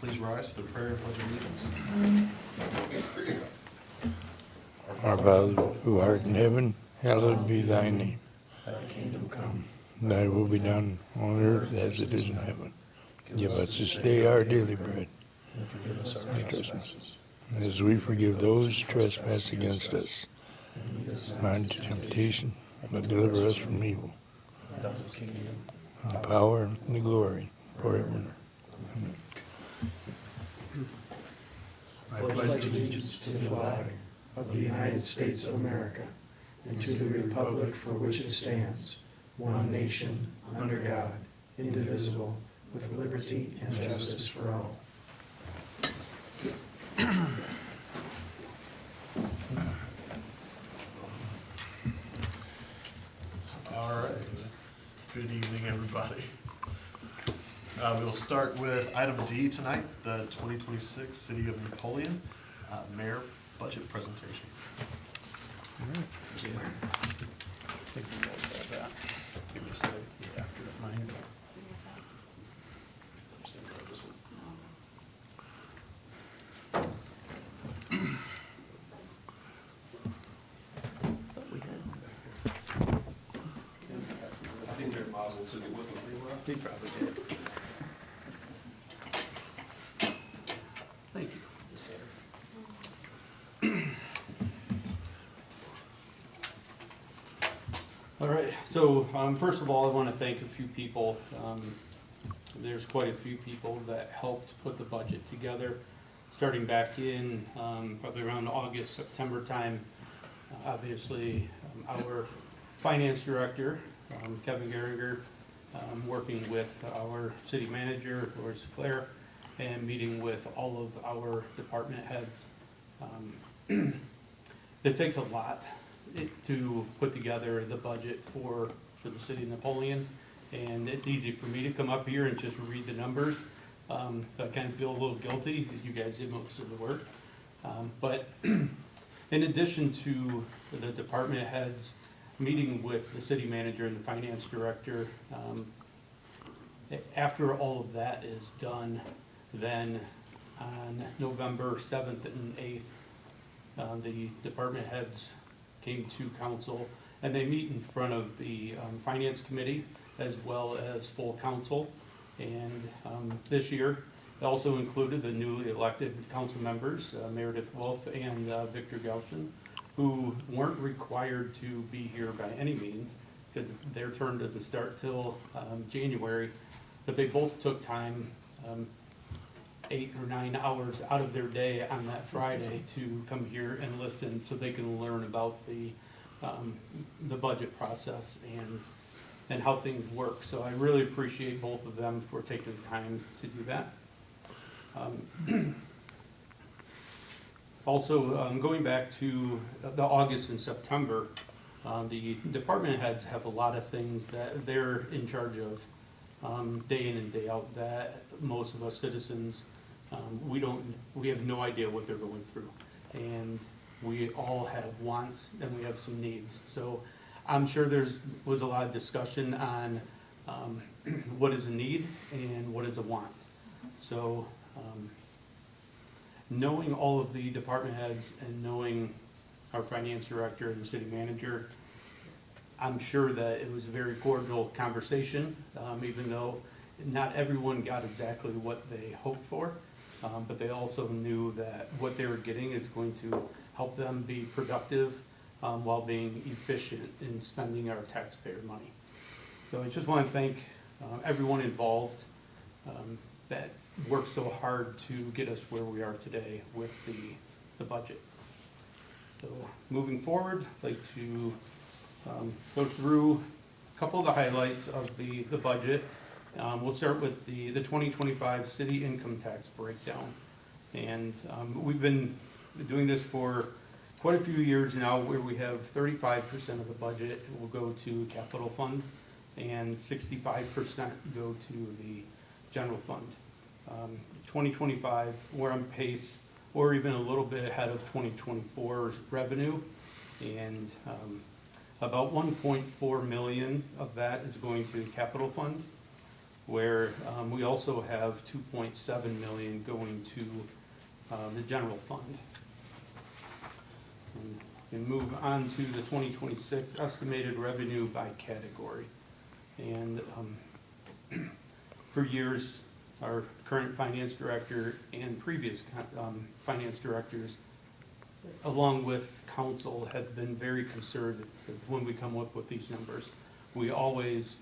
Please rise for the prayer and pledge of allegiance. Our Father, who art in heaven, hallowed be thy name. Thy kingdom come. Thy will be done on earth as it is in heaven. Give us this day our daily bread, And forgive us our trespasses. as we forgive those who trespass against us. And lead us Not into temptation, but deliver us from evil. Thine is the kingdom. The power and the glory forever. I pledge allegiance to the flag of the United States of America and to the republic for which it stands, one nation, under God, indivisible, with liberty and justice for all. All right. Good evening, everybody. We'll start with item D tonight, the 2026 City of Napoleon Mayor Budget Presentation. Give me a second. Yeah, mine. Just gonna grab this one. I think Mayor Mazel took it with him. He probably did. Thank you. Yes, sir. All right, so first of all, I want to thank a few people. There's quite a few people that helped put the budget together, starting back in probably around August, September time. Obviously, our finance director, Kevin Geringer, working with our city manager, Lori Claire, and meeting with all of our department heads. It takes a lot to put together the budget for the city of Napoleon, and it's easy for me to come up here and just read the numbers. So I kind of feel a little guilty that you guys did most of the work. But in addition to the department heads meeting with the city manager and the finance director, after all of that is done, then on November 7th and 8th, the department heads came to council, and they meet in front of the finance committee as well as full council. And this year, it also included the newly elected council members, Meredith Wolf and Victor Gelshin, who weren't required to be here by any means, because their term doesn't start till January, but they both took time, 8 or 9 hours out of their day on that Friday to come here and listen so they can learn about the budget process and how things work. So I really appreciate both of them for taking the time to do that. Also, going back to the August and September, the department heads have a lot of things that they're in charge of day in and day out that most of us citizens, we have no idea what they're going through. And we all have wants and we have some needs. So I'm sure was a lot of discussion on what is a need and what is a want. So knowing all of the department heads and knowing our finance director and the city manager, I'm sure that it was a very cordial conversation, even though not everyone got exactly what they hoped for, but they also knew that what they were getting is going to help them be productive while being efficient in spending our taxpayer money. So I just want to thank everyone involved that worked so hard to get us where we are today with the budget. So moving forward, I'd like to go through a couple of the highlights of the budget. We'll start with the 2025 city income tax breakdown. And we've been doing this for quite a few years now, where we have 35% of the budget will go to capital fund and 65% go to the general fund. 2025, we're on pace or even a little bit ahead of 2024's revenue, and about 1.4 million of that is going to the capital fund. where we also have 2.7 million going to the general fund. And we can move on to the 2026 estimated revenue by category. And for years, our current finance director and previous finance directors, along with council, have been very conservative when we come up with these numbers. We always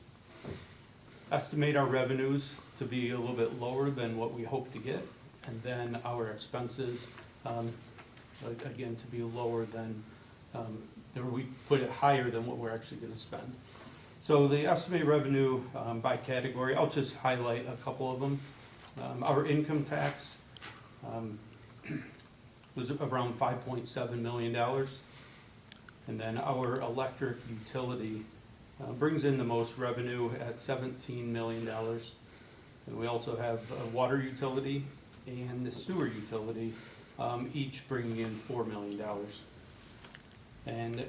estimate our revenues to be a little bit lower than what we hope to get, and then our expenses, again, to be lower than, or we put it higher than what we're actually gonna spend. So the estimated revenue by category, I'll just highlight a couple of them. Our income tax was around $5.7 million. And then our electric utility brings in the most revenue at $17 million. And we also have a water utility and the sewer utility, each bringing in $4 million. And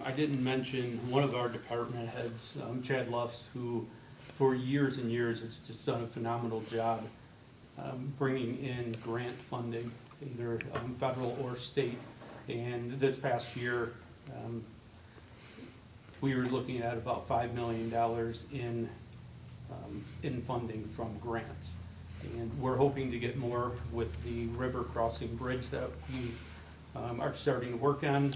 I didn't mention one of our department heads, Chad Luffs, who for years and years has just done a phenomenal job bringing in grant funding, either federal or state. And this past year, we were looking at about $5 million in funding from grants. And we're hoping to get more with the river crossing bridge that we are starting to work on.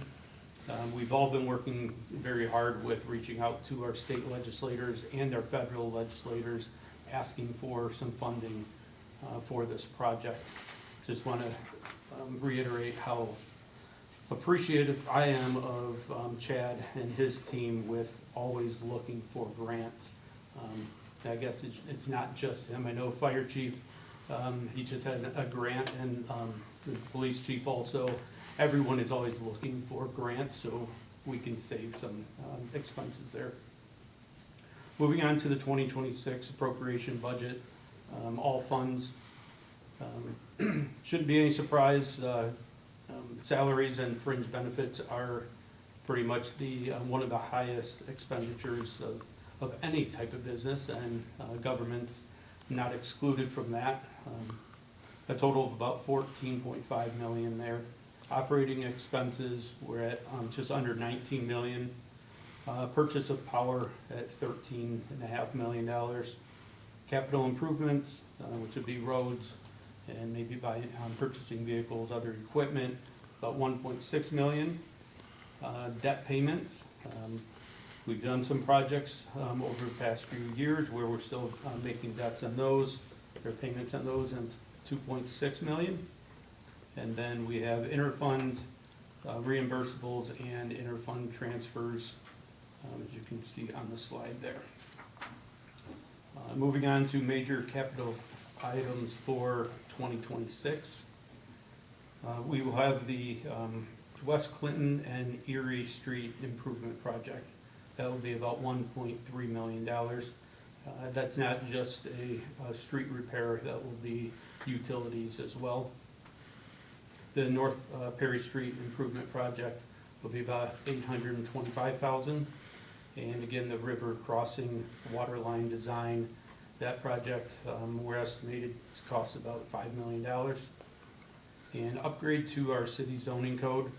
We've all been working very hard with reaching out to our state legislators and our federal legislators, asking for some funding for this project. Just want to reiterate how appreciative I am of Chad and his team with always looking for grants. I guess it's not just him. I know Fire Chief, he just had a grant, and the Police Chief also. Everyone is always looking for grants so we can save some expenses there. Moving on to the 2026 appropriation budget, all funds. Shouldn't be any surprise, salaries and fringe benefits are pretty much the one of the highest expenditures of any type of business, and government's not excluded from that. A total of about 14.5 million there. Operating expenses, we're at just under 19 million. Purchase of power at $13.5 million. Capital improvements, which would be roads and maybe by purchasing vehicles, other equipment, about 1.6 million. Debt payments, we've done some projects over the past few years where we're still making debts on those, or payments on those, and 2.6 million. And then we have interfund reimbursables and interfund transfers, as you can see on the slide there. Moving on to major capital items for 2026. We will have the West Clinton and Erie Street Improvement Project. That will be about $1.3 million. That's not just a street repair, that will be utilities as well. The North Perry Street Improvement Project will be about $825,000. And again, the river crossing water line design, that project, we're estimated to cost about $5 million. And upgrade to our city zoning code.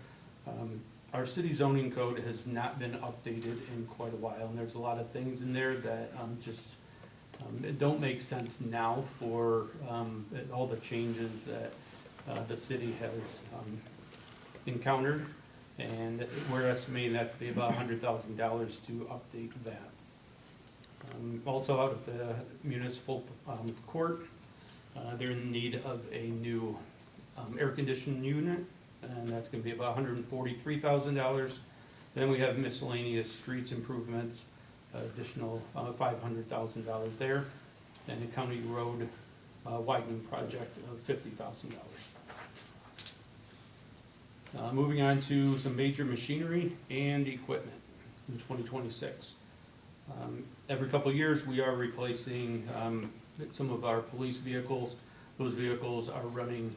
Our city zoning code has not been updated in quite a while, and there's a lot of things in there that just it don't make sense now for all the changes that the city has encountered, and we're estimating that to be about $100,000 to update that. Also out of the municipal court, they're in need of a new air conditioning unit, and that's going to be about $143,000. Then we have miscellaneous streets improvements, additional $500,000 there, and a county road widening project of $50,000. Moving on to some major machinery and equipment in 2026. Every couple of years, we are replacing some of our police vehicles. Those vehicles are running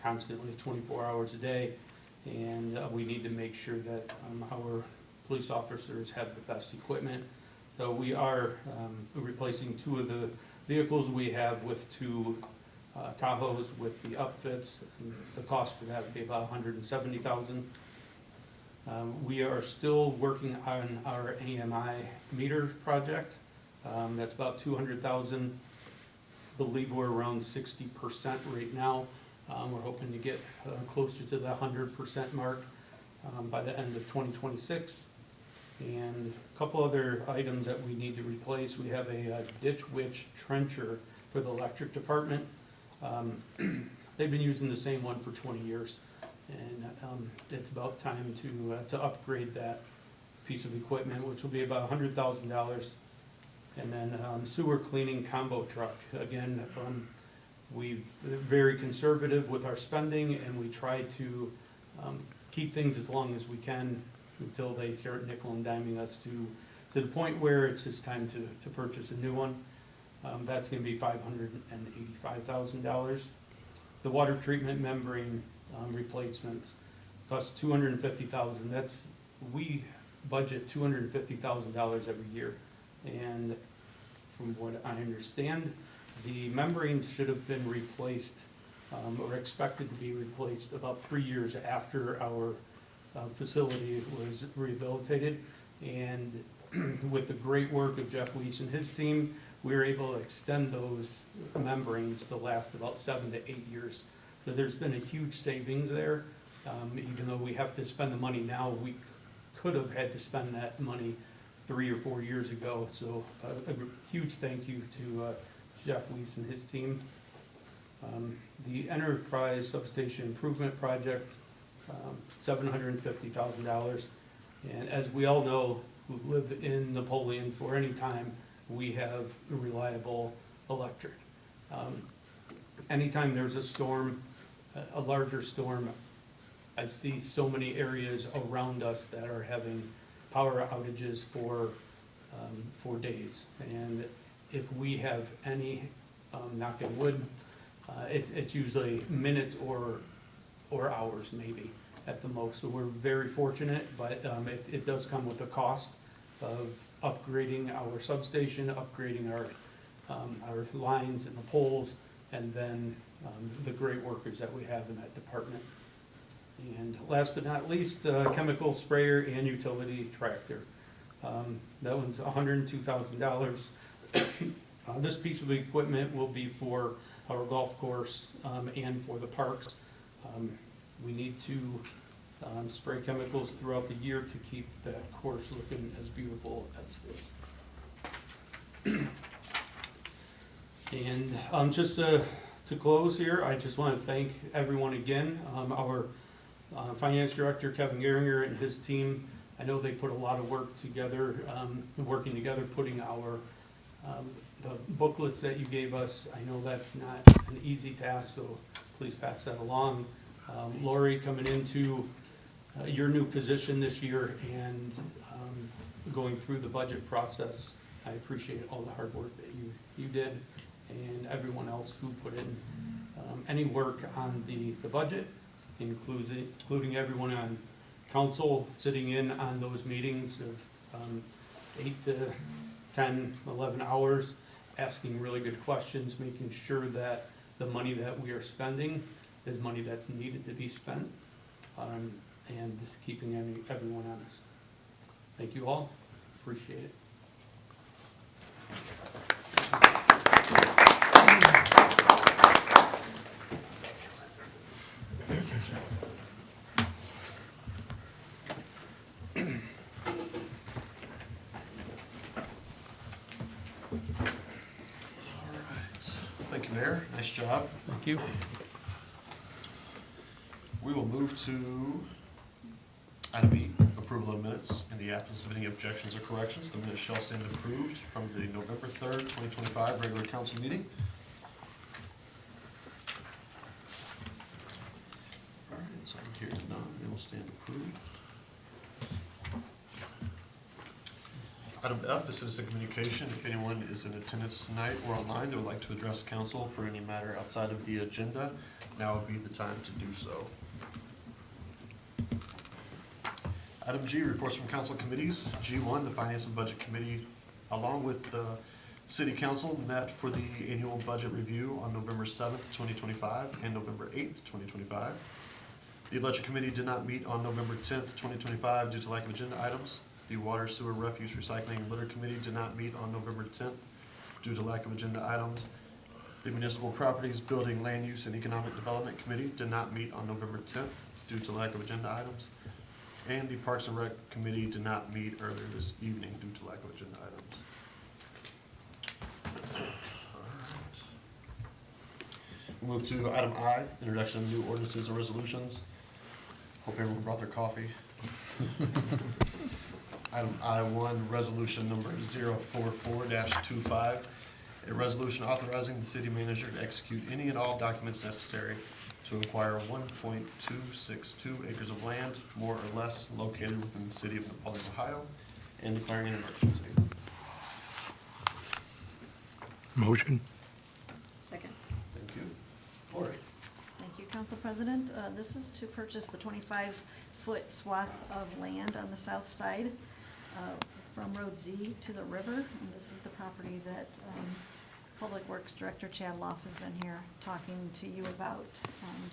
constantly 24 hours a day, and we need to make sure that our police officers have the best equipment. So we are replacing 2 of the vehicles we have with 2 Tahoes with the upfits. And the cost for that would be about $170,000. We are still working on our AMI meter project. That's about $200,000. Believe we're around 60% right now. We're hoping to get closer to the 100% mark by the end of 2026. And a couple other items that we need to replace. We have a ditch witch trencher for the electric department. They've been using the same one for 20 years. And it's about time to upgrade that piece of equipment, which will be about $100,000. And then sewer cleaning combo truck. Again, we're very conservative with our spending, and we try to keep things as long as we can until they start nickel and diming us to the point where it's just time to purchase a new one. That's going to be $585,000. The water treatment membrane replacement costs $250,000. We budget $250,000 every year, and from what I understand, the membranes should have been replaced or expected to be replaced about 3 years after our facility was rehabilitated. And with the great work of Jeff Weiss and his team, we were able to extend those membranes to last about 7 to 8 years. So there's been a huge savings there. Even though we have to spend the money now, we could have had to spend that money 3 or 4 years ago. So a huge thank you to Jeff Weiss and his team. The Enterprise Substation Improvement Project, $750,000. And as we all know, who live in Napoleon for any time, we have reliable electric. Anytime there's a storm, a larger storm, I see so many areas around us that are having power outages for days. And if we have any, knock on wood, it's usually minutes or hours maybe at the most. So we're very fortunate, but it does come with a cost of upgrading our substation, upgrading our lines and the poles, and then the great workers that we have in that department. And last but not least, chemical sprayer and utility tractor. That one's $102,000. This piece of equipment will be for our golf course and for the parks. We need to spray chemicals throughout the year to keep that course looking as beautiful as it is. And just to close here, I just want to thank everyone again. Our finance director, Kevin Geringer, and his team, I know they put a lot of work together, working together, putting our the booklets that you gave us. I know that's not an easy task, so please pass that along. Lori, coming into your new position this year and going through the budget process, I appreciate all the hard work that you did, and everyone else who put in any work on the budget, including everyone on council sitting in on those meetings of 8 to 10, 11 hours, asking really good questions, making sure that the money that we are spending is money that's needed to be spent, and keeping everyone honest. Thank you all. Appreciate it. Thank you, Mayor. Nice job. Thank you. We will move to item E, approval of minutes. In the absence of any objections or corrections, the minutes shall stand approved from the November 3rd, 2025 regular council meeting. All right, so I'm here none, they will stand approved. Item F is citizen communication. If anyone is in attendance tonight or online that would like to address council for any matter outside of the agenda, now would be the time to do so. Item G, reports from council committees. G1, the Finance and Budget Committee along with the City Council, met for the annual budget review on November 7th, 2025, and November 8th, 2025. The Election Committee did not meet on November 10th, 2025 due to lack of agenda items. The Water, Sewer, Refuse, Recycling, and Litter Committee did not meet on November 10th due to lack of agenda items. The Municipal Properties, Building, Land Use, and Economic Development Committee did not meet on November 10th due to lack of agenda items. And the Parks and Rec Committee did not meet earlier this evening due to lack of agenda items. We'll move to item I, introduction of new ordinances and resolutions. Hope everyone brought their coffee. Item I1, resolution number 044-25, a resolution authorizing the city manager to execute any and all documents necessary to acquire 1.262 acres of land, more or less, located within the city of Napoleon, Ohio, and declaring an emergency. Motion? Second. Thank you. Lori? Thank you, Council President. This is to purchase the 25-foot swath of land on the south side from Road Z to the river. And this is the property that Public Works Director Chad Loff has been here talking to you about.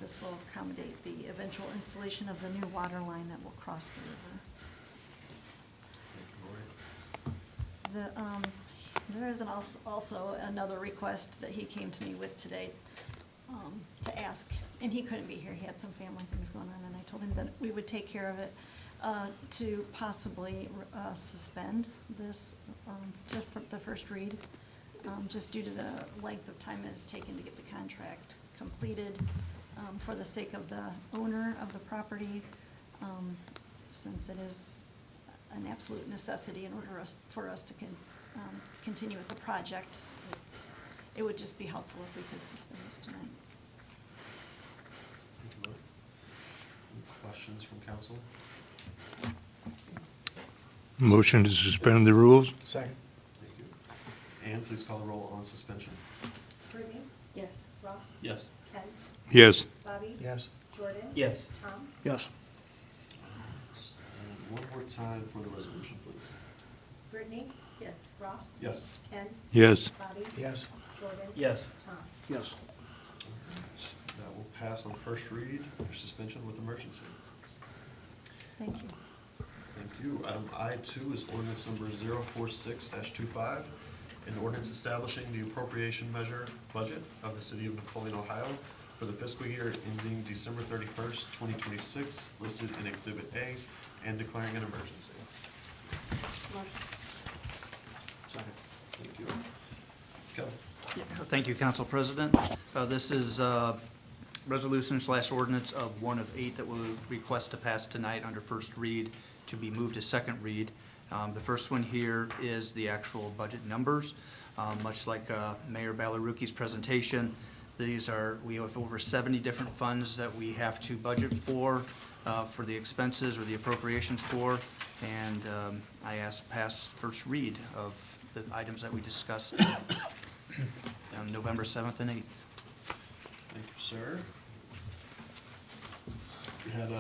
This will accommodate the eventual installation of the new water line that will cross the river. There is also another request that he came to me with today to ask, and he couldn't be here, he had some family things going on, and I told him that we would take care of it, to possibly suspend this to the first read, just due to the length of time it has taken to get the contract completed, for the sake of the owner of the property, since it is an absolute necessity in order for us to continue with the project. It would just be helpful if we could suspend this tonight. Thank you, Lori. Any questions from council? Motion to suspend the rules? Second. Thank you. And please call the roll on suspension. Brittany? Yes. Ross? Yes. Ken? Yes. Bobby? Yes. Jordan? Yes. Tom? Yes. And one more time for the resolution, please. Brittany? Yes. Ross? Yes. Ken? Yes. Bobby? Yes. Jordan? Yes. Tom? Yes. That will pass on first read or suspension with emergency. Thank you. Thank you. Item I2 is ordinance number 046-25, an ordinance establishing the appropriation measure budget of the city of Napoleon, Ohio for the fiscal year ending December 31st, 2026, listed in Exhibit A, and declaring an emergency. Second. Thank you. Kevin? Thank you, Council President. This is resolution/ordinance of one of 8 that we'll request to pass tonight under first read to be moved to second read. The first one here is the actual budget numbers. Much like Mayor Balaruki's presentation, we have over 70 different funds that we have to budget for the expenses or the appropriations for, and I ask pass first read of the items that we discussed on November 7th and 8th. Thank you, sir. We had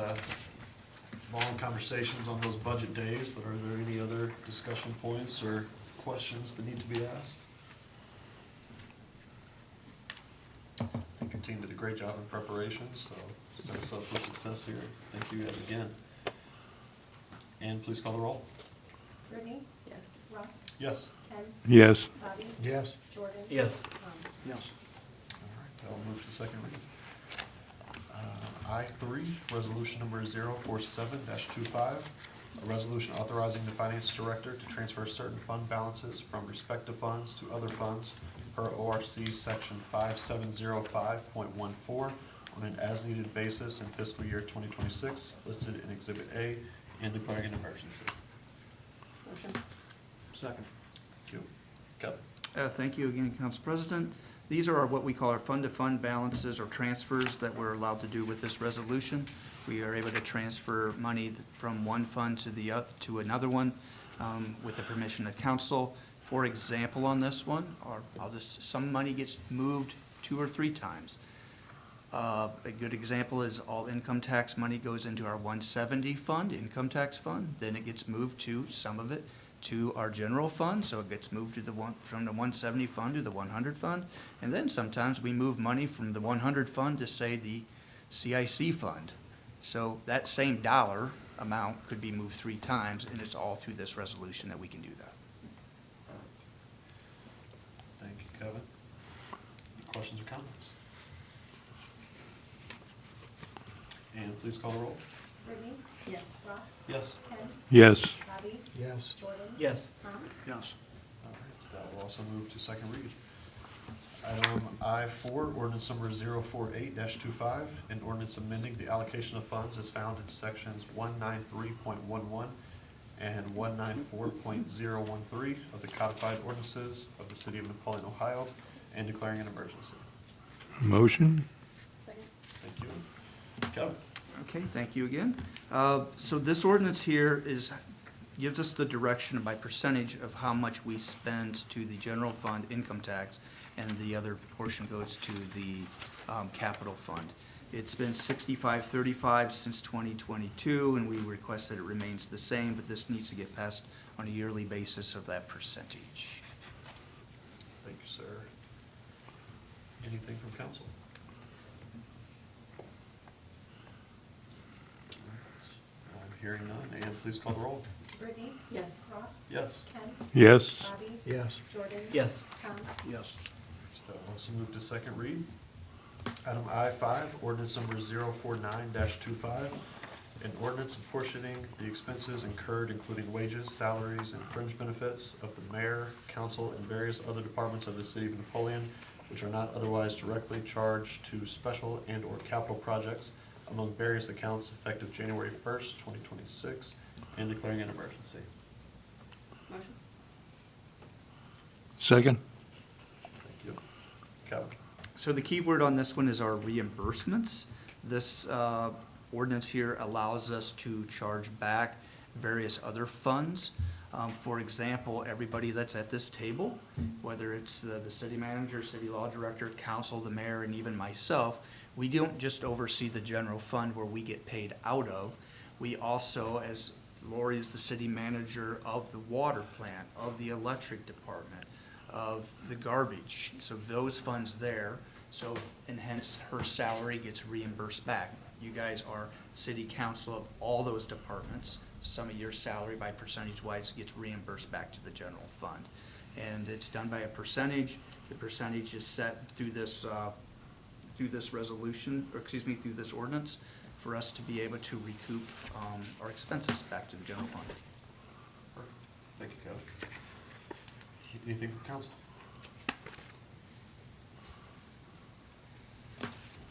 long conversations on those budget days, but are there any other discussion points or questions that need to be asked? I think your team did a great job in preparation, so set us up for success here. Thank you guys again. And please call the roll. Brittany? Yes. Ross? Yes. Ken? Yes. Bobby? Yes. Jordan? Yes. Tom? Yes. All right, that'll move to second read. I3, resolution number 047-25, a resolution authorizing the finance director to transfer certain fund balances from respective funds to other funds per ORC section 5705.14 on an as-needed basis in fiscal year 2026, listed in Exhibit A, and declaring an emergency. Motion. Second. Thank you. Kevin? Thank you again, Council President. These are what we call our fund-to-fund balances or transfers that we're allowed to do with this resolution. We are able to transfer money from one fund to another one with the permission of council. For example, on this one, some money gets moved 2 or 3 times. A good example is all income tax money goes into our 170 fund, income tax fund, then it gets moved to some of it to our general fund, so it gets moved to from the 170 fund to the 100 fund. And then sometimes we move money from the 100 fund to, say, the CIC fund. So that same dollar amount could be moved 3 times, and it's all through this resolution that we can do that. Thank you, Kevin. Questions or comments? And please call the roll. Brittany? Yes. Ross? Yes. Ken? Yes. Bobby? Yes. Jordan? Yes. Tom? Yes. All right, that will also move to second read. Item I-4, ordinance number 048-25, an ordinance amending the allocation of funds as found in sections 193.11 and 194.013 of the codified ordinances of the city of Napoleon, Ohio, and declaring an emergency. Motion? Second. Thank you. Kevin? Okay, thank you again. So this ordinance here gives us the direction by percentage of how much we spend to the general fund income tax, and the other portion goes to the capital fund. It's been 65-35 since 2022, and we request that it remains the same, but this needs to get passed on a yearly basis of that percentage. Thank you, sir. Anything from council? I'm hearing none, and please call the roll. Brittany? Yes. Ross? Yes. Ken? Yes. Bobby? Yes. Jordan? Yes. Tom? Yes. That will also move to second read. Item I-5, ordinance number 049-25, an ordinance apportioning the expenses incurred, including wages, salaries, and fringe benefits of the mayor, council, and various other departments of the city of Napoleon, which are not otherwise directly charged to special and/or capital projects among various accounts effective January 1st, 2026, and declaring an emergency. Motion. Second? Thank you. Kevin? So the key word on this one is our reimbursements. This ordinance here allows us to charge back various other funds. For example, everybody that's at this table, whether it's the city manager, city law director, council, the mayor, and even myself, we don't just oversee the general fund where we get paid out of. We also, as Lori is the city manager of the water plant, of the electric department, of the garbage. So those funds there, so, and hence her salary gets reimbursed back. You guys are city council of all those departments. Some of your salary by percentage wise gets reimbursed back to the general fund. And it's done by a percentage. The percentage is set through this resolution, or excuse me, through this ordinance, for us to be able to recoup our expenses back to the general fund. Perfect. Thank you, Kevin. Anything from council?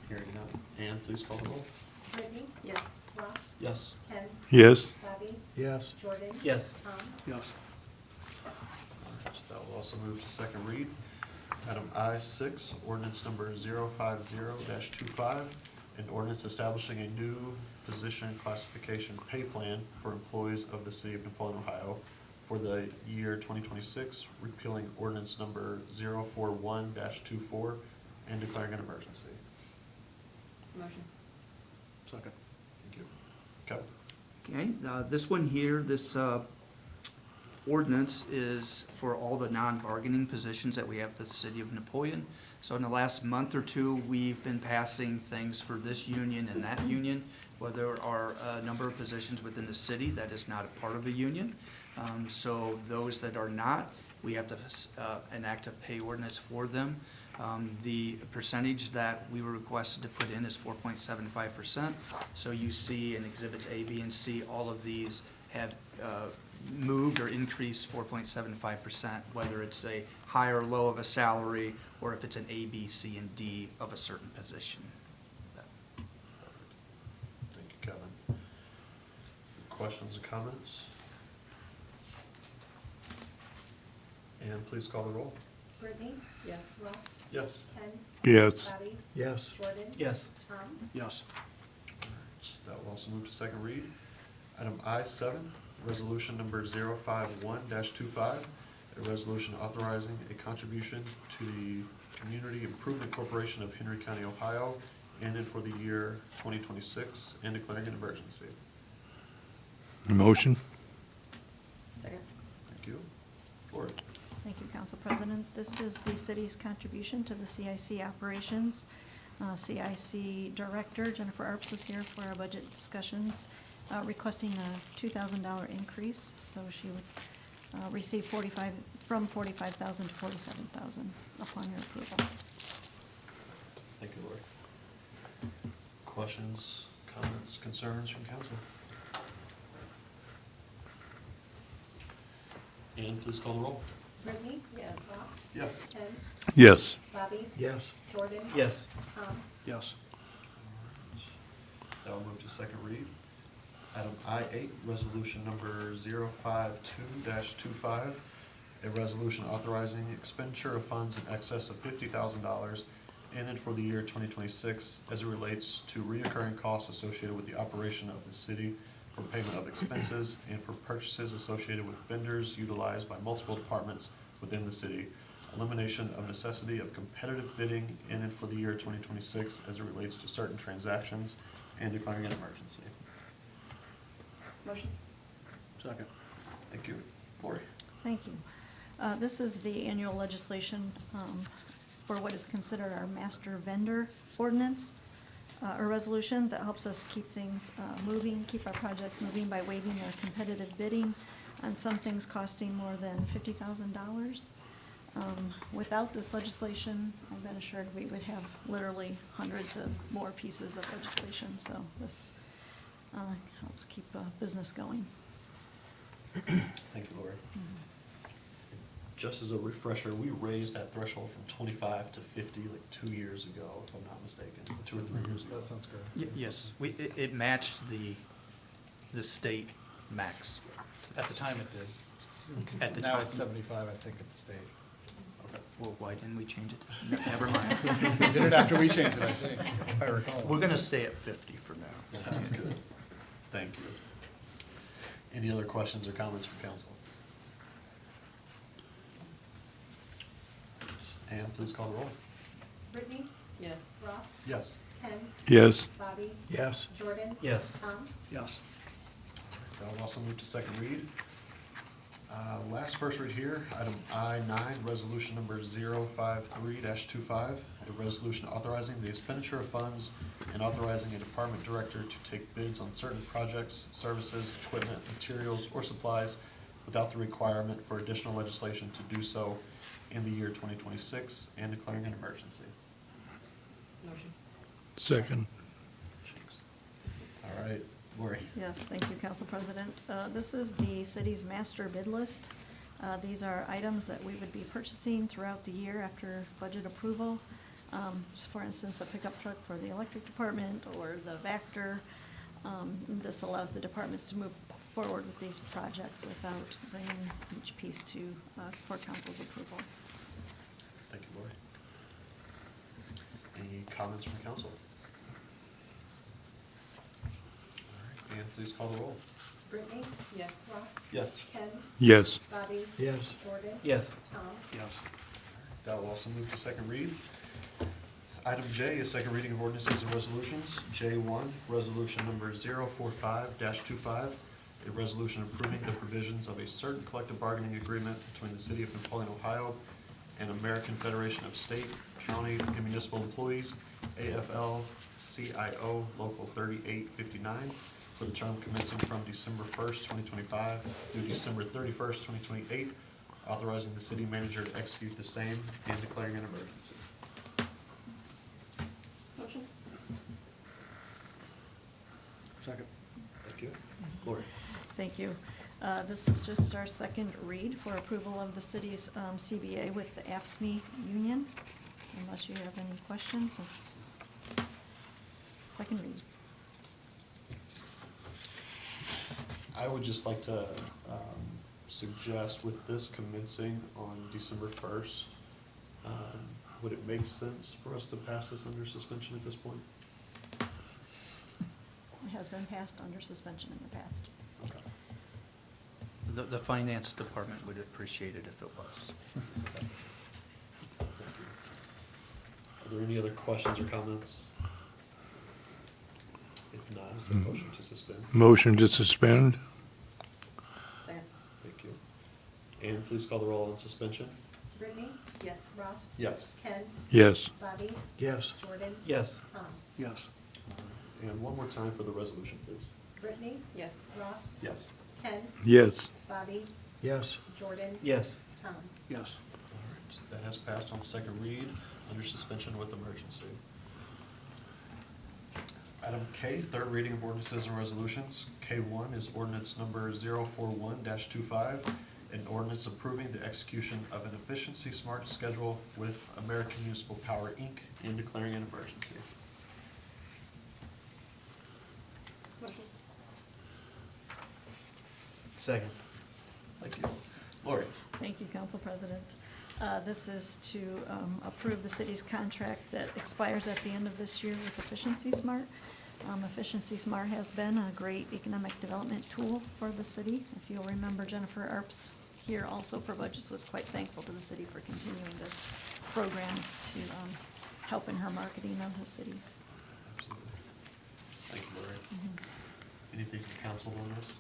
Hearing none. And please call the roll. Brittany? Yes. Ross? Yes. Ken? Yes. Bobby? Yes. Jordan? Yes. Tom? Yes. That will also move to second read. Item I-6, ordinance number 050-25, an ordinance establishing a new position classification pay plan for employees of the city of Napoleon, Ohio for the year 2026, repealing ordinance number 041-24 and declaring an emergency. Motion. Second. Thank you. Kevin? Okay, this one here, this ordinance is for all the non-bargaining positions that we have at the city of Napoleon. So in the last month or two, we've been passing things for this union and that union, where there are a number of positions within the city that is not a part of a union. So those that are not, we have to enact a pay ordinance for them. The percentage that we were requested to put in is 4.75%. So you see in exhibits A, B, and C, all of these have moved or increased 4.75%, whether it's a high or low of a salary, or if it's an A, B, C, and D of a certain position. Thank you, Kevin. Questions or comments? And please call the roll. Brittany? Yes. Ross? Yes. Ken? Yes. Bobby? Yes. Jordan? Yes. Tom? Yes. That will also move to second read. Item I-7, resolution number 051-25, a resolution authorizing a contribution to the Community Improvement Corporation of Henry County, Ohio, and for the year 2026, and declaring an emergency. Motion? Second. Thank Lori? Thank you, Council President. This is the city's contribution to the CIC operations. CIC Director Jennifer Arps is here for our budget discussions, requesting a $2,000 increase. So she would receive from $45,000 to $47,000 upon your approval. Thank you, Lori. Questions, comments, concerns from council? And please call the roll. Brittany? Yes. Ross? Yes. Ken? Yes. Bobby? Yes. Jordan? Yes. Tom? Yes. That will move to second read. Item I-8, resolution number 052-25, a resolution authorizing expenditure of funds in excess of $50,000 in and for the year 2026 as it relates to reoccurring costs associated with the operation of the city for payment of expenses and for purchases associated with vendors utilized by multiple departments within the city. Elimination of necessity of competitive bidding in and for the year 2026 as it relates to certain transactions and declaring an emergency. Motion. Second. Thank you. Lori? Thank you. This is the annual legislation for what is considered our master vendor ordinance, a resolution that helps us keep things moving, keep our projects moving by waiving their competitive bidding on some things costing more than $50,000. Without this legislation, I've been assured we would have literally hundreds of more pieces of legislation, so this helps keep business going. Thank you, Lori. Just as a refresher, we raised that threshold from 25 to 50 like 2 years ago, if I'm not mistaken, 2 or 3 years ago. That sounds correct. Yes, it matched the state max. At the time it did. At the Now time. it's 75, I think, at the state. Okay. Well, why didn't we change it? Never mind. We did it after we changed it, I think, if I recall. We're gonna stay at 50 for now. Sounds good. Thank you. Any other questions or comments from council? And please call the roll. Brittany? Yes. Ross? Yes. Ken? Yes. Bobby? Yes. Jordan? Yes. Tom? Yes. That will also move to second read. Last first read here, item I-9, resolution number 053-25, a resolution authorizing the expenditure of funds and authorizing a department director to take bids on certain projects, services, equipment, materials, or supplies without the requirement for additional legislation to do so in the year 2026 and declaring an emergency. Motion. Second. All right, Lori. Yes, thank you, Council President. This is the city's master bid list. These are items that we would be purchasing throughout the year after budget approval. For instance, a pickup truck for the electric department or the Vector. This allows the departments to move forward with these projects without bringing each piece to, for council's approval. Thank you, Lori. Any comments from council? All right, and please call the roll. Brittany? Yes. Ross? Yes. Ken? Yes. Bobby? Yes. Jordan? Yes. Tom? Yes. That will also move to second read. Item J is second reading of ordinances and resolutions. J1, resolution number 045-25, a resolution approving the provisions of a certain collective bargaining agreement between the City of Napoleon, Ohio, and American Federation of State, County, and Municipal Employees, AFL-CIO Local 3859, for the term commencing from December 1st, 2025 through December 31st, 2028, authorizing the city manager to execute the same and declaring an emergency. Motion. Second. Thank you. Lori? Thank you. This is just our second read for approval of the city's CBA with the AFSCME union. Unless you have any questions, it's second read. I would just like to suggest with this commencing on December 1st, would it make sense for us to pass this under suspension at this point? It has been passed under suspension in the past. Okay. The finance department would appreciate it if it was. Thank you. Are there any other questions or comments? If not, is there a motion to suspend? Motion to suspend? Second. Thank you. And please call the roll on suspension. Brittany? Yes. Ross? Yes. Ken? Yes. Bobby? Yes. Jordan? Yes. Tom? Yes. And one more time for the resolution, please. Brittany? Yes. Ross? Yes. Ken? Yes. Bobby? Yes. Jordan? Yes. Tom? Yes. All right, that has passed on second read under suspension with emergency. Item K, third reading of ordinances and resolutions. K1 is ordinance number 041-25, an ordinance approving the execution of an efficiency smart schedule with American Municipal Power, Inc. and declaring an emergency. Motion. Second. Thank you. Lori? Thank you, Council President. This is to approve the city's contract that expires at the end of this year with Efficiency Smart. Efficiency Smart has been a great economic development tool for the city. If you'll remember, Jennifer Arps here also for Budgets was quite thankful to the city for continuing this program to help in her marketing of the city. Absolutely. Thank you, Lori. Anything from council on this?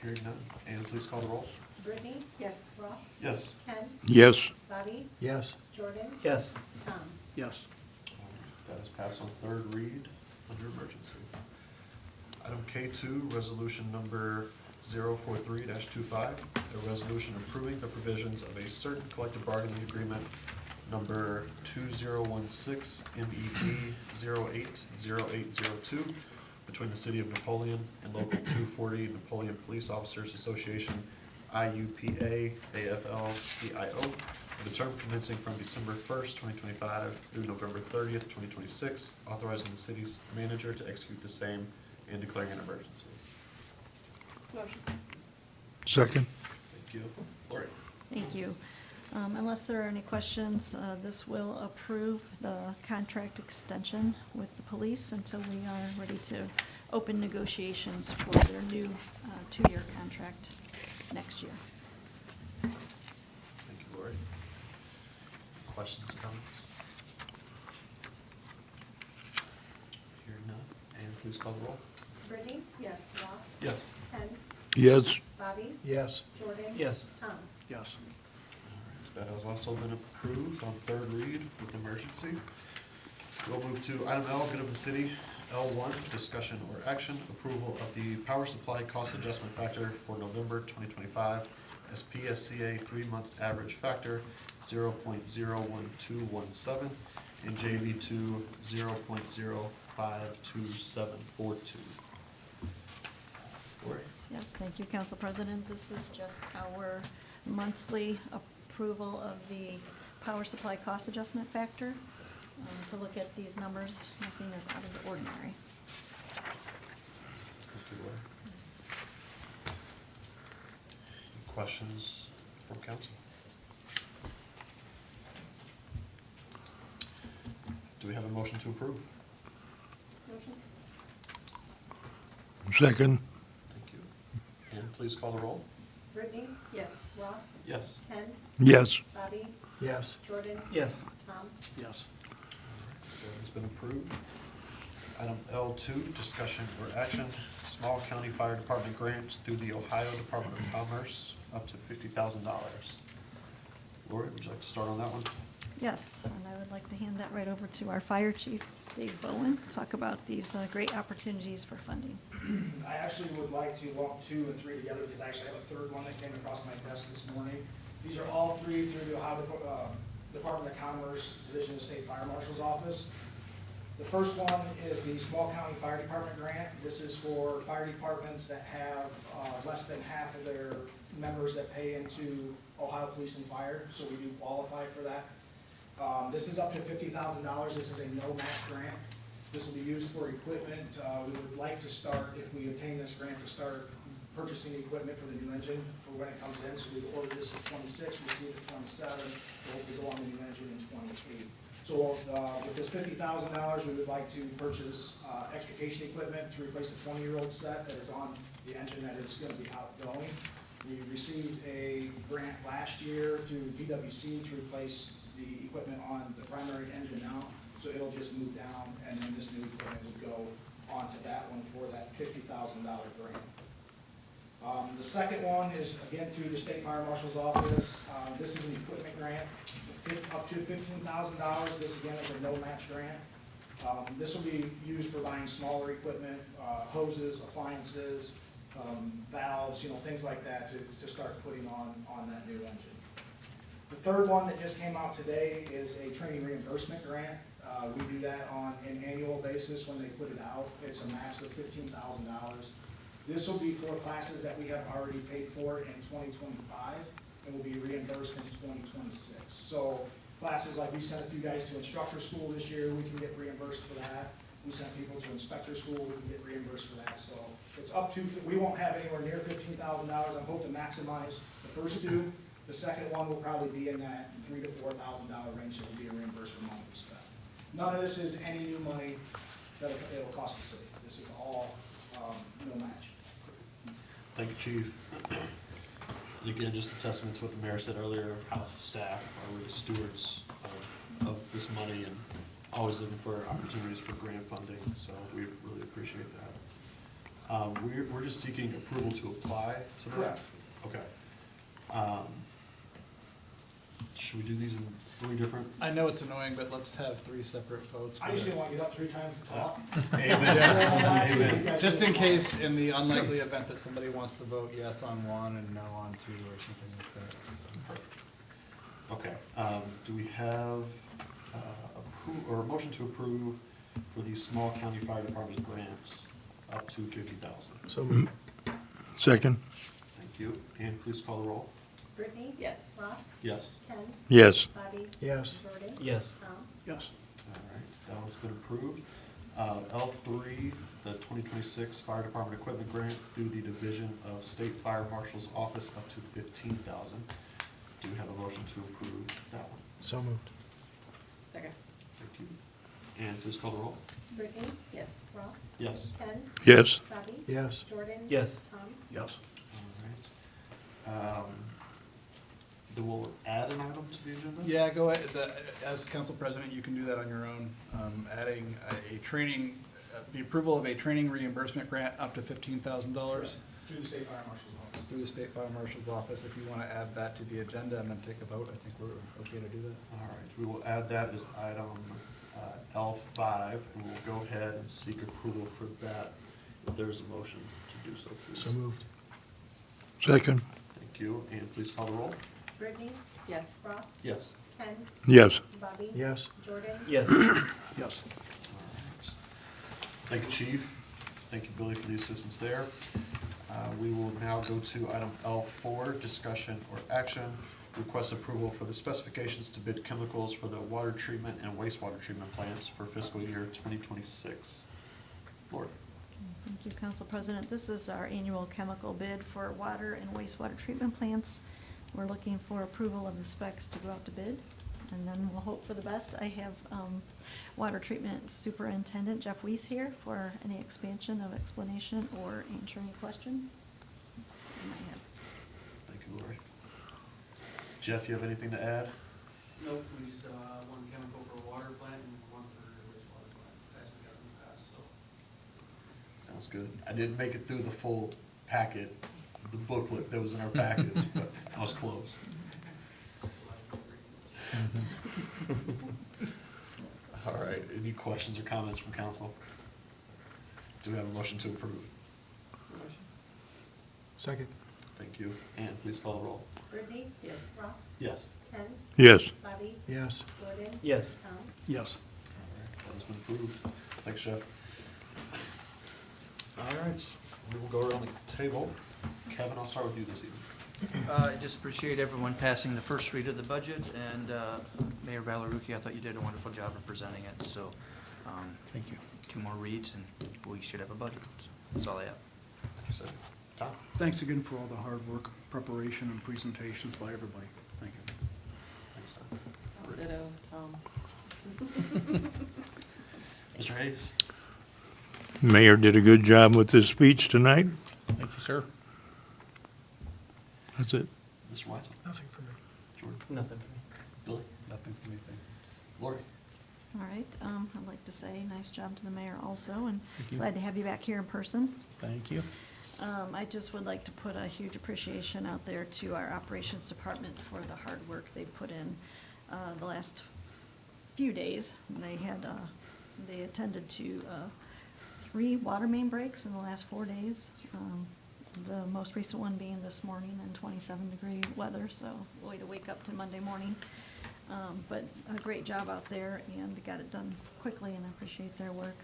Hearing none, and please call the roll. Brittany? Yes. Ross? Yes. Ken? Yes. Bobby? Yes. Jordan? Yes. Tom? Yes. That is passed on third read under emergency. Item K2, resolution number 043-25, a resolution approving the provisions of a certain collective bargaining agreement number 2016 MEP 080802 between the City of Napoleon and Local 240 Napoleon Police Officers Association, IUPA, AFL-CIO, for the term commencing from December 1st, 2025 through November 30th, 2026, authorizing the city's manager to execute the same and declaring an emergency. Motion. Second. Thank you. Lori? Thank you. Unless there are any questions, this will approve the contract extension with the police until we are ready to open negotiations for their new two-year contract next year. Thank you, Lori. Questions, comments? Hearing none, and please call the roll. Brittany? Yes. Ross? Yes. Ken? Yes. Bobby? Yes. Jordan? Yes. Tom? Yes. That has also been approved on third read with emergency. We'll move to item L, good of the city. L1, discussion or action, approval of the power supply cost adjustment factor for November 2025, SPSCA 3-month average factor 0.01217, and JV2 0.052742. Lori? Yes, thank you, Council President. This is just our monthly approval of the power supply cost adjustment factor. To look at these numbers, nothing is out of the ordinary. Thank you, Lori. Any questions from council? Do we have a motion to approve? Motion. Second. Thank you. And please call the roll. Brittany? Yes. Ross? Yes. Ken? Yes. Bobby? Yes. Jordan? Yes. Tom? Yes. That has been approved. Item L2, discussion or action, Small County Fire Department grant through the Ohio Department of Commerce, up to $50,000. Lori, would you like to start on that one? Yes, and I would like to hand that right over to our Fire Chief, Dave Bowen, talk about these great opportunities for funding. I actually would like to lump 2 and 3 together because I actually have a third one that came across my desk this morning. These are all 3 through the Ohio Department of Commerce, Division of State Fire Marshal's Office. The first one is the Small County Fire Department grant. This is for fire departments that have less than half of their members that pay into Ohio Police and Fire, so we do qualify for that. This is up to $50,000. This is a no-match grant. This will be used for equipment. We would like to start, if we obtain this grant, to start purchasing equipment for the new engine for when it comes in. So we've ordered this in '26, received it 27, we'll hopefully go on the new engine in '28. So with this $50,000, we would like to purchase extrication equipment to replace a 20-year-old set that is on the engine that is going to be outgoing. We received a grant last year through DWC to replace the equipment on the primary engine now, so it'll just move down, and then this new equipment will go onto that one for that $50,000 grant. The second one is, again, through the State Fire Marshal's Office. This is an equipment grant, up to $15,000. This, again, is a no-match grant. This will be used for buying smaller equipment, hoses, appliances, valves, things like that to start putting on that new engine. The third one that just came out today is a training reimbursement grant. We do that on an annual basis when they put it out. It's a max of $15,000. This will be for classes that we have already paid for in 2025 and will be reimbursed in 2026. So classes like we sent a few guys to instructor school this year, we can get reimbursed for that. We sent people to inspector school, we can get reimbursed for that. So it's up to, we won't have anywhere near $15,000. I'm hoping to maximize the first two. The second one will probably be in that $3,000 to $4,000 range that will be reimbursed for money we spent. None of this is any new money that it'll cost the city. This is all no match. Thank you, Chief. And again, just a testament to what the mayor said earlier, how staff are really stewards of this money and always looking for opportunities for grant funding, so we really appreciate that. We're just seeking approval to apply to that? Correct. Okay. Should we do these in 3 different? I know it's annoying, but let's have 3 separate votes. I usually want to get up 3 times to talk. Amen. Amen. Just in case, in the unlikely event that somebody wants to vote yes on one and no on 2 or something like that. So, Okay, do we have a motion to approve for the small county fire department grants up to $50,000? So moved. Second? Thank you, and please call the roll. Brittany? Yes. Ross? Yes. Ken? Yes. Bobby? Yes. Jordan? Yes. Tom? Yes. All right, that one's been approved. L3, the 2026 Fire Department Equipment Grant through the Division of State Fire Marshal's Office up to $15,000. Do we have a motion to approve that one? So moved. Second. Thank you. And please call the roll. Brittany? Yes. Ross? Yes. Ken? Yes. Bobby? Yes. Jordan? Yes. Tom? Yes. All right. Then we'll add an item to the agenda? yeah, go ahead. As council president, you can do that on your own. Adding a training, the approval of a training reimbursement grant up to $15,000 Through the State Fire Marshal's Office. through the State Fire Marshal's Office. If you want to add that to the agenda and then take a vote, I think we're okay to do that. All right, we will add that as item L5, and we'll go ahead and seek approval for that. If there's a motion to do so, please. So moved. Second? Thank you, and please call the roll. Brittany? Yes. Ross? Yes. Ken? Yes. Bobby? Yes. Jordan? Yes. Yes. All right. Thank you, Chief. Thank you, Billy, for the assistance there. We will now go to item L4, discussion or action. Request approval for the specifications to bid chemicals for the water treatment and wastewater treatment plants for fiscal year 2026. Lord. Thank you, Council President. This is our annual chemical bid for water and wastewater treatment plants. We're looking for approval of the specs to go out to bid, and then we'll hope for the best. I have Water Treatment Superintendent Jeff Weiss here for any expansion of explanation or answer any questions you might have. Thank you, Lori. Jeff, you have anything to add? Nope, we used one chemical for a water plant and one for a wastewater plant, as we got in the past, so. Sounds good. I didn't make it through the full packet, the booklet that was in our packets, but I was close. All right, any questions or comments from council? Do we have a motion to approve? Second. Thank you, and please call the roll. Brittany? Yes. Ross? Yes. Ken? Yes. Bobby? Yes. Jordan? Yes. Tom? Yes. All right, that has been approved. Thanks, Jeff. All right, we will go around the table. Kevin, I'll start with you this evening. I just appreciate everyone passing the first read of the budget, and Mayor Balaruki, I thought you did a wonderful job of presenting it, so. Thank you. 2 more reads, and we should have a budget, so that's all I have. So, Tom? Thanks again for all the hard work, preparation, and presentations by everybody. Thank you. Thanks, Tom. Ditto, Tom. Mr. Hayes? Mayor did a good job with his speech tonight. Thank you, sir. That's it. Mr. Weitzel? Nothing for me. Jordan? Nothing for me. Billy? Nothing for me, thank you. Lori? All right. I'd like to say nice job to the mayor also, and Thank you. glad to have you back here in person. Thank you. I just would like to put a huge appreciation out there to our operations department for the hard work they put in the last few days. They attended to 3 water main breaks in the last 4 days. The most recent one being this morning in 27-degree weather, so way to wake up to Monday morning. But a great job out there and got it done quickly, and I appreciate their work.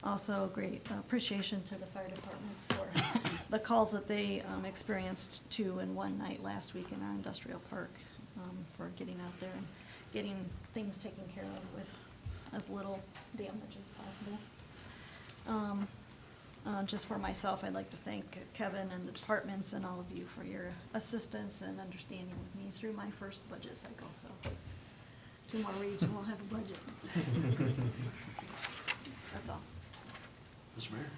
Also, great appreciation to the fire department for the calls that they experienced 2 in 1 night last week in our industrial park, for getting out there and getting things taken care of with as little damage as possible. Just for myself, I'd like to thank Kevin and the departments and all of you for your assistance and understanding with me through my first budget cycle, so 2 more reads and we'll have a budget. That's all. Mr. Mayor?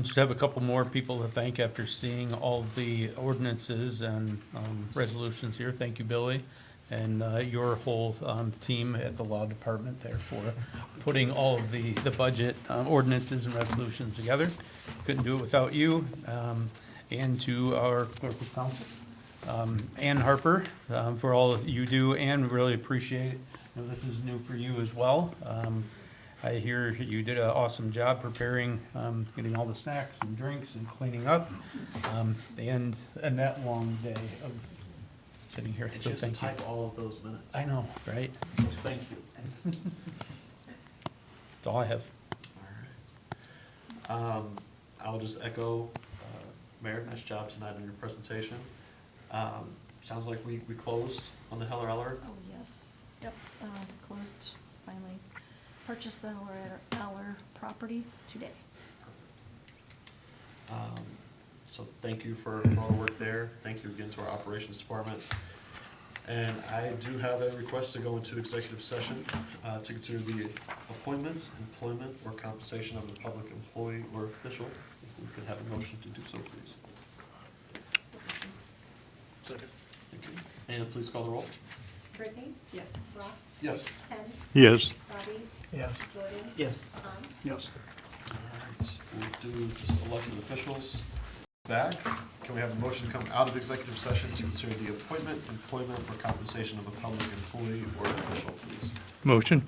Just have a couple more people to thank after seeing all of the ordinances and resolutions here. Thank you, Billy, and your whole team at the law department there for putting all of the budget ordinances and resolutions together. Couldn't do it without you. And to our clerk of council, Ann Harper, for all that you do, and we really appreciate it. I know this is new for you as well. I hear you did an awesome job preparing, getting all the snacks and drinks and cleaning up, and that long day of sitting here. And So just to thank you. type all of those minutes. I know, right? Thank you. That's all I have. All right. I'll just echo, Mayor, nice job tonight on your presentation. Sounds like we closed on the Heller Eller. Oh, yes. Yep, closed, finally purchased the Eller property today. So thank you for all the work there. Thank you again to our operations department. And I do have a request to go into executive session to consider the appointments, employment, or compensation of a public employee or official. If we could have a motion to do so, please. Second. Thank you. And please call the roll. Brittany? Yes. Ross? Yes. Ken? Yes. Bobby? Yes. Jordan? Yes. Tom? Yes. All right, we'll do just elected officials back. Can we have a motion to come out of executive session to consider the appointment, employment, or compensation of a public employee or official, please? Motion?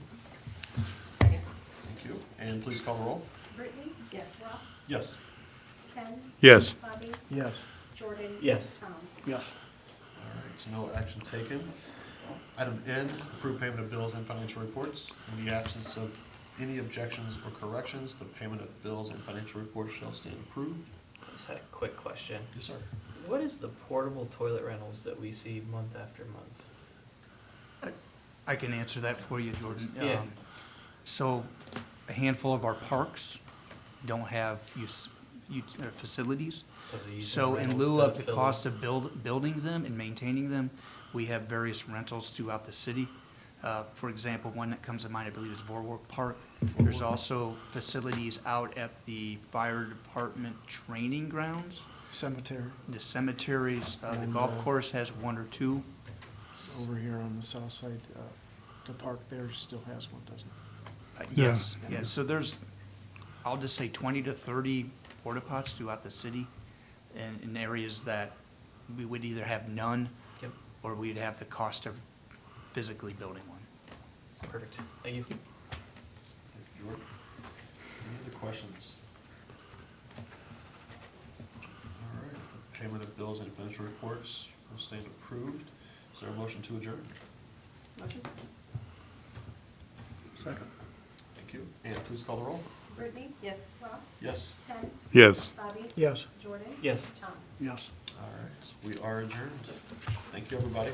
Second. Thank you. And please call the roll. Brittany? Yes. Ross? Yes. Ken? Yes. Bobby? Yes. Jordan? Yes. Tom? Yes. All right, so no action taken. Item N, approve payment of bills and financial reports. In the absence of any objections or corrections, the payment of bills and financial reports shall stand approved. I just had a quick question. Yes, sir. What is the portable toilet rentals that we see month after month? I can answer that for you, Jordan. Yeah. So a handful of our parks don't have facilities. So they're using So in rentals lieu to of the fill- cost of building them and maintaining them, we have various rentals throughout the city. For example, one that comes to mind, I believe, is Vorwerk Park. There's also facilities out at the fire department training grounds, Cemetery the cemeteries. The And, golf course has 1 or 2. over here on the south side, the park there still has one, doesn't it? Yes, yes. So there's, I'll just say 20 to 30 porta pots throughout the city in areas that we would either have none Yep. or we'd have the cost of physically building one. Perfect. Thank you. Thank you, Jordan. Any other questions? All right, the payment of bills and financial reports will stand approved. Is there a motion to adjourn? Motion? Second. Thank you. And please call the roll. Brittany? Yes. Ross? Yes. Ken? Yes. Bobby? Yes. Jordan? Yes. Tom? Yes. All right, we are adjourned. Thank you, everybody.